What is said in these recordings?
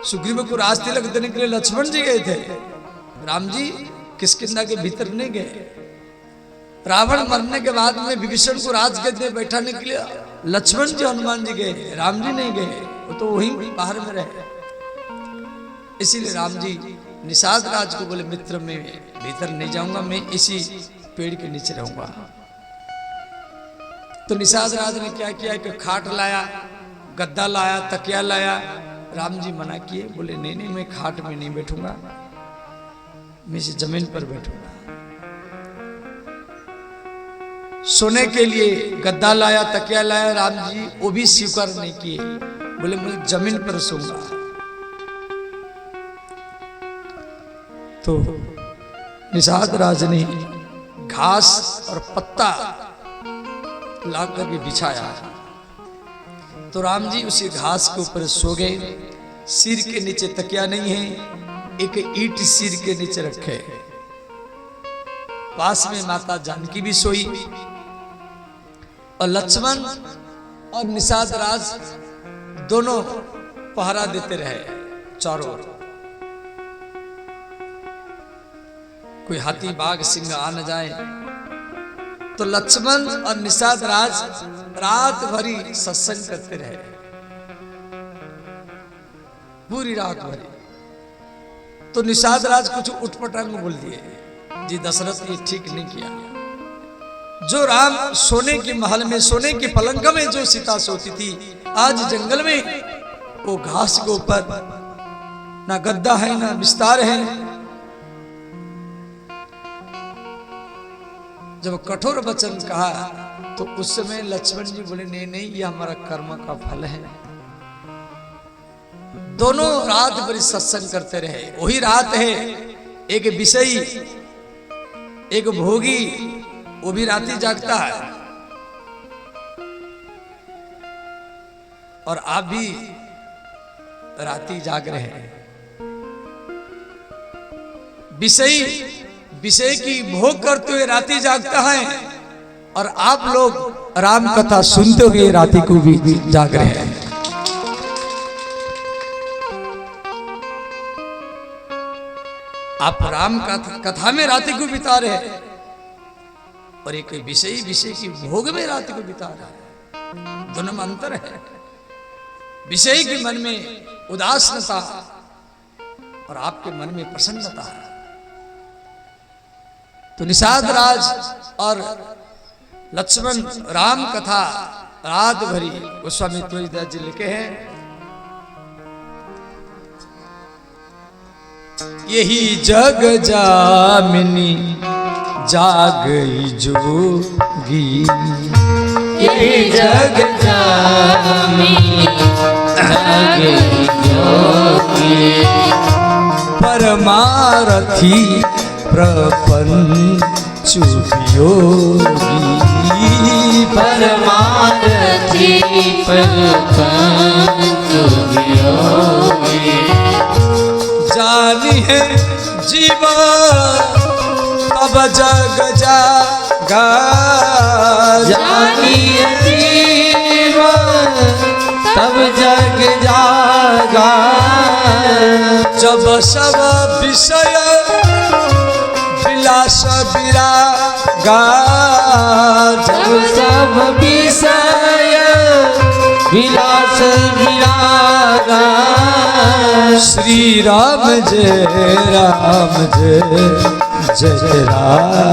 सुग्रीव को राज तिलक देने के लिए लक्ष्मण जी गए थे, राम जी किष्किंधा के भीतर नहीं गए। रावण मरने के बाद में विभीषण को राजगद्दी में बैठाने के लिए लक्ष्मण जी हनुमान जी गए, राम जी नहीं गए, वो तो वहीं बाहर में रहे। इसीलिए राम जी निषाद राज को बोले मित्र में भीतर नहीं जाऊंगा, मैं इसी पेड़ के नीचे रहूंगा। तो निषाद राज ने क्या किया कि खाट लाया, गद्दा लाया, तकिया लाया। राम जी मना किए, बोले नहीं नहीं मैं खाट में नहीं बैठूंगा, मैं इसी जमीन पर बैठूंगा। सोने के लिए गद्दा लाया, तकिया लाया, राम जी वो भी स्वीकार नहीं किए, बोले मैं जमीन पर सोऊंगा। तो निषाद राज ने घास और पत्ता ला करके बिछाया, तो राम जी उसी घास के ऊपर सो गए। सिर के नीचे तकिया नहीं है, एक ईंट सिर के नीचे रखे। पास में माता जानकी भी सोई और लक्ष्मण और निषाद राज दोनों पहरा देते रहे चारों ओर। कोई हाथी बाघ सिंह आ न जाए। तो लक्ष्मण और निषाद राज रात भरी सत्संग करते रहे, पूरी रात भरी। तो निषाद राज कुछ उठपटांग बोल दिए, जी दशरथ ये ठीक नहीं किया। जो राम सोने के महल में, सोने के पलंग में जो सीता सोती थी, आज जंगल में वो घास के ऊपर ना गद्दा है ना बिस्तार है। जब कठोर वचन कहा तो उस समय लक्ष्मण जी बोले नहीं नहीं ये हमारा कर्म का फल है। दोनों रात भर सत्संग करते रहे। वही रात है, एक विषयी एक भोगी, वो भी रात ही जागता है और आप भी राती जाग रहे हैं। विषयी विषय की भोग करते हुए राती जागता है और आप लोग राम कथा सुनते हुए राती को भी जाग रहे हैं। आप राम कथा में राती को बिता रहे हैं और एक विषय की भोग में राती को बिता रहे हैं। दोनों में अंतर है। विषय के मन में उदासीनता और आपके मन में प्रसन्नता है। तो निषाद राज और लक्ष्मण राम कथा रात भरी गोस्वामी तुलसीदास जी लिखे हैं। यही जग जामिनी जागई जोगी, यही जग जामिनी जागई जोगी, परमारथी प्रपंच योगी, परमारथी प्रपंच योगी, जानी है जीवन तब जग जागा, जानी है जीवन तब जग जागा, जब सब विषय विलास विरागा, जब सब विषय विलास विरागा, श्री राम जय जय राम,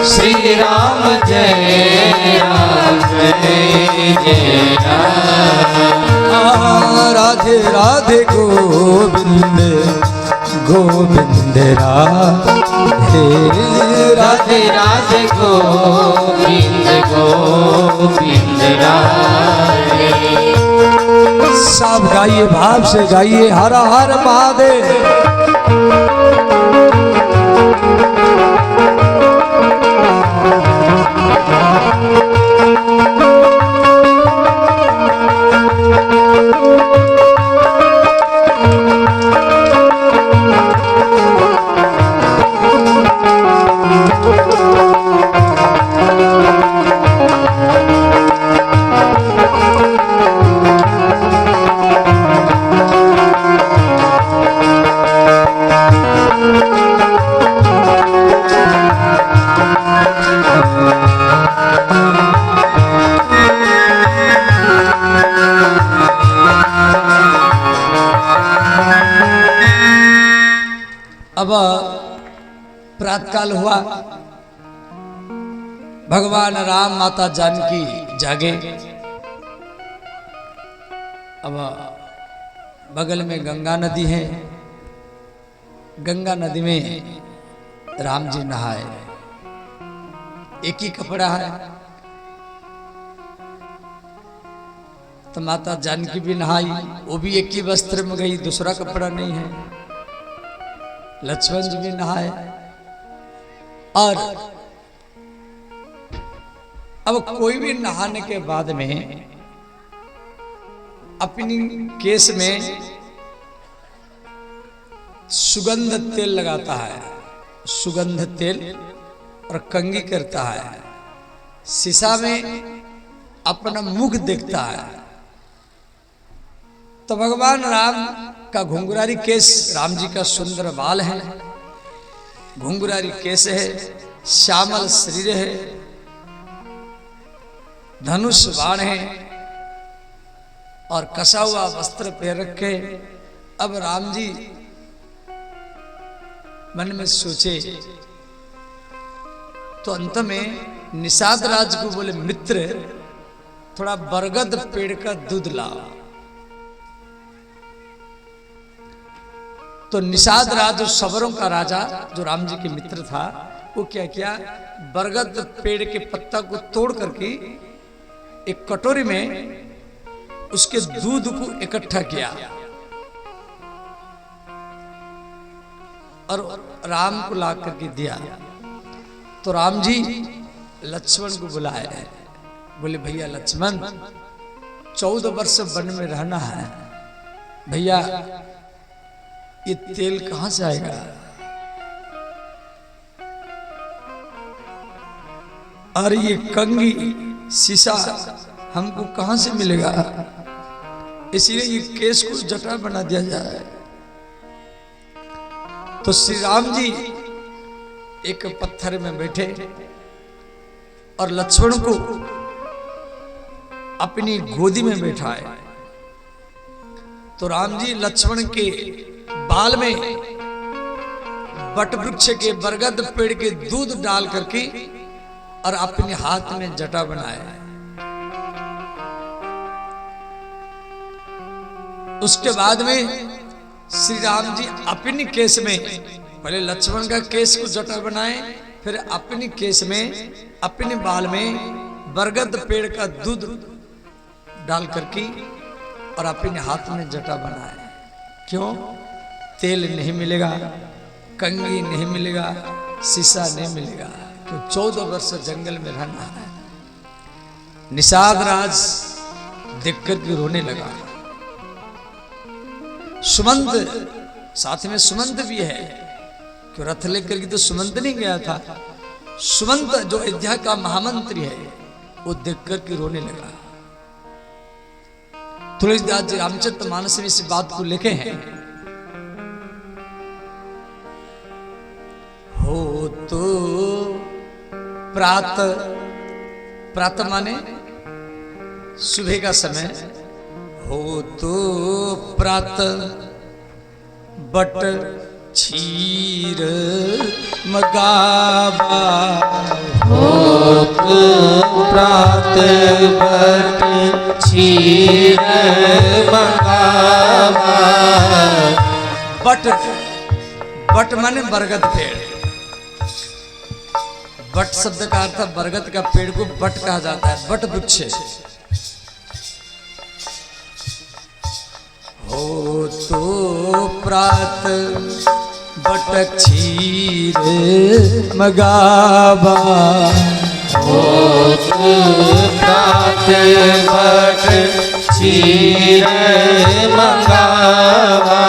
श्री राम जय राम जय राम, राधे राधे गोविंद गोविंद राधे राधे राधे गोविंद गोविंद राधे। सब गाइए, भाव से गाइए, हर हर महादेव। अब प्रातःकाल हुआ, भगवान राम माता जानकी जागे। अब बगल में गंगा नदी है, गंगा नदी में राम जी नहाए, एक ही कपड़ा है। तो माता जानकी भी नहाई, वो भी एक ही वस्त्र में गई, दूसरा कपड़ा नहीं है। लक्ष्मण जी भी नहाए। और अब कोई भी नहाने के बाद में अपनी केस में सुगंध तेल लगाता है, सुगंध तेल, और कंघी करता है, शीशा में अपना मुख देखता है। तो भगवान राम का घुंघरारी केस, राम जी का सुंदर बाल है, घुंघरारी केस है, श्यामल शरीर है, धनुष बाण है और कसा हुआ वस्त्र पहन रखे। अब राम जी मन में सोचे, तो अंत में निषाद राज को बोले, मित्र थोड़ा बरगद पेड़ का दूध लाओ। तो निषाद राज जो सवरों का राजा, जो राम जी के मित्र था, वो क्या किया, बरगद पेड़ के पत्ता को तोड़ करके एक कटोरी में उसके दूध को इकट्ठा किया और राम को ला करके दिया। तो राम जी लक्ष्मण को बुलाए, बोले भैया लक्ष्मण, 14 वर्ष वन में रहना है, भैया ये तेल कहां से आएगा? और ये कंघी शीशा हमको कहां से मिलेगा? इसलिए ये केस को जटा बना दिया जाए। तो श्री राम जी एक पत्थर में बैठे और लक्ष्मण को अपनी गोदी में बैठाए। तो राम जी लक्ष्मण के बाल में वट वृक्ष के बरगद पेड़ के दूध डाल करके और अपने हाथ में जटा बनाए। उसके बाद में श्री राम जी अपनी केस में, पहले लक्ष्मण का केस को जटा बनाए, फिर अपनी केस में, अपने बाल में बरगद पेड़ का दूध डाल करके और अपने हाथ में जटा बनाए। क्यों? तेल नहीं मिलेगा, कंघी नहीं मिलेगा, शीशा नहीं मिलेगा, क्यों 14 वर्ष जंगल में रहना है। निषाद राज देखकर भी रोने लगा। सुमंत साथ में, सुमंत भी है, क्यों रथ लेकर के तो सुमंत नहीं गया था। सुमंत जो अयोध्या का महामंत्री है, वो देखकर के रोने लगा। तुलसीदास जी रामचरित मानस में इस बात को लिखे हैं, हो तो प्रात, प्रात माने सुबह का समय, हो तो प्रात बट क्षीर मगावा, हो तो प्रात but Kshir Magawa. But, but माने बरगद पेड़। बट शब्द का अर्थ बरगद का पेड़ को बट कहा जाता है, बट वृक्ष। हो तो प्रात बट क्षीर मगावा, हो तो प्रात बट क्षीर मगावा।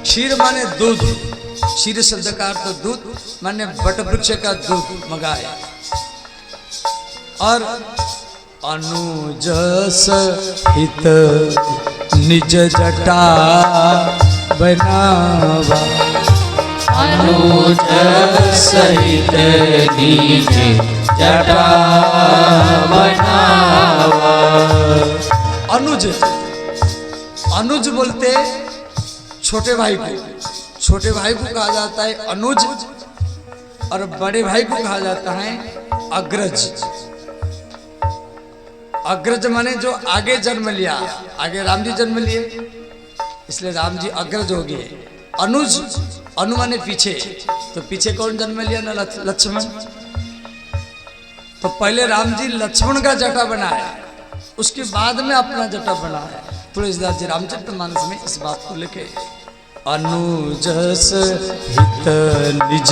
क्षीर माने दूध, क्षीर शब्द का अर्थ दूध माने बट वृक्ष का दूध मंगाए। और अनुज सहित निज जटा बनावा, अनुज सहित निज जटा बनावा। अनुज, अनुज बोलते छोटे भाई को, छोटे भाई को कहा जाता है अनुज और बड़े भाई को कहा जाता है अग्रज। अग्रज माने जो आगे जन्म लिया, आगे राम जी जन्म लिए इसलिए राम जी अग्रज हो गए। अनुज, अनु माने पीछे, तो पीछे कौन जन्म लिया ना, लक्ष्मण। तो पहले राम जी लक्ष्मण का जटा बनाया, उसके बाद में अपना जटा बनाया। तुलसीदास जी रामचरितमानस में इस बात को लिखे, अनुजस हित निज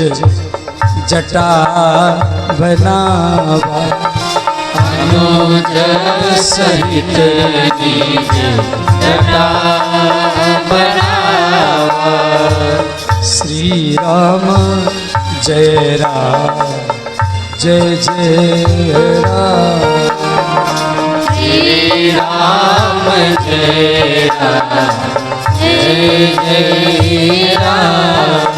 जटा बनावा, अनुज सहित निज जटा बनावा। श्री राम जय राम जय जय राम, श्री राम जय राम जय जय राम।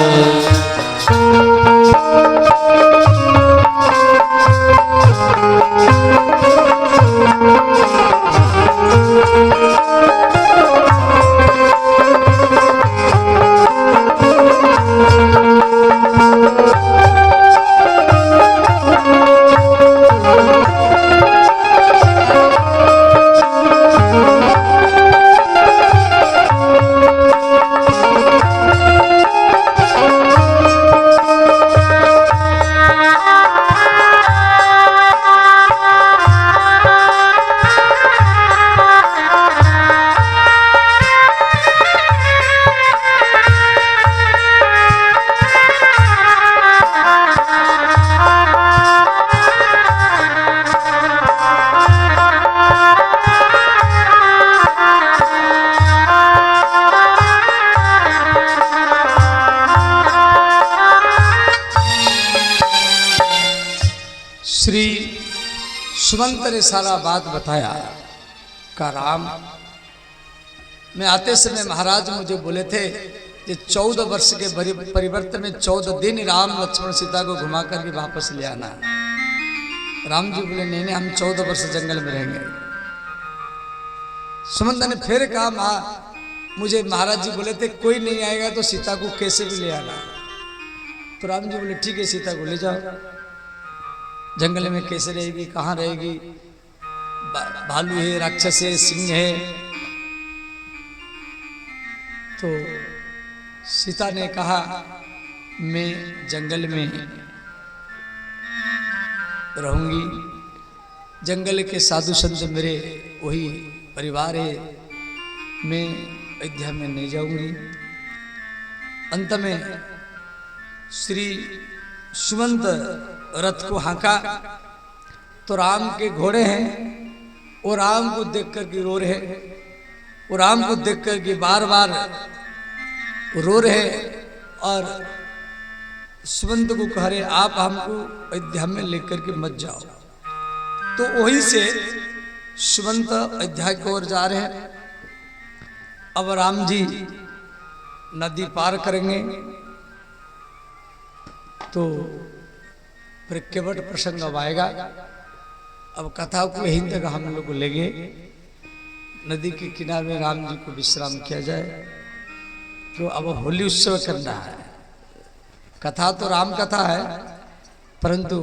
श्री सुमंत ने सारा बात बताया का राम में आते समय महाराज मुझे बोले थे कि 14 वर्ष के परिवर्तन में 14 दिन राम लक्ष्मण सीता को घुमा करके वापस ले आना। राम जी बोले नहीं नहीं, हम 14 वर्ष जंगल में रहेंगे। सुमंत ने फिर कहा मुझे महाराज जी बोले थे कोई नहीं आएगा तो सीता को कैसे भी ले आना। तो राम जी बोले ठीक है, सीता को ले जाओ। जंगल में कैसे रहेगी, कहाँ रहेगी, भालू है, राक्षस है, सिंह है। तो सीता ने कहा मैं जंगल में रहूंगी, जंगल के साधु संत मेरे वही परिवार है, मैं अयोध्या में नहीं जाऊंगी। अंत में श्री सुमंत रथ को हाँका तो राम के घोड़े हैं, वो राम को देख कर के रो रहे, वो राम को देख कर के बार बार रो रहे और सुमंत को कह रहे आप हमको अयोध्या में लेकर के मत जाओ। तो वहीं से सुमंत अयोध्या की ओर जा रहे हैं। अब राम जी नदी पार करेंगे तो फिर केवट प्रसंग अब आएगा। अब कथा को यहीं तक हम लोग लेंगे, नदी के किनारे में राम जी को विश्राम किया जाए। तो अब होली उत्सव करना है। कथा तो राम कथा है, परंतु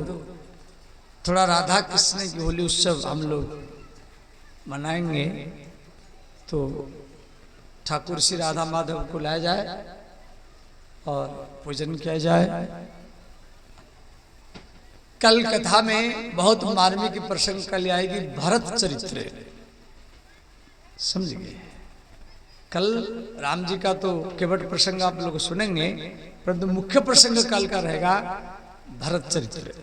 थोड़ा राधा कृष्ण की होली उत्सव हम लोग मनाएंगे। तो ठाकुर श्री राधा माधव को लाया जाए और पूजन किया जाए। कल कथा में बहुत मार्मिक प्रसंग कल आएगी, भरत चरित्र, समझ गए। कल राम जी का तो केवट प्रसंग आप लोग सुनेंगे, परंतु मुख्य प्रसंग कल का रहेगा भरत चरित्र।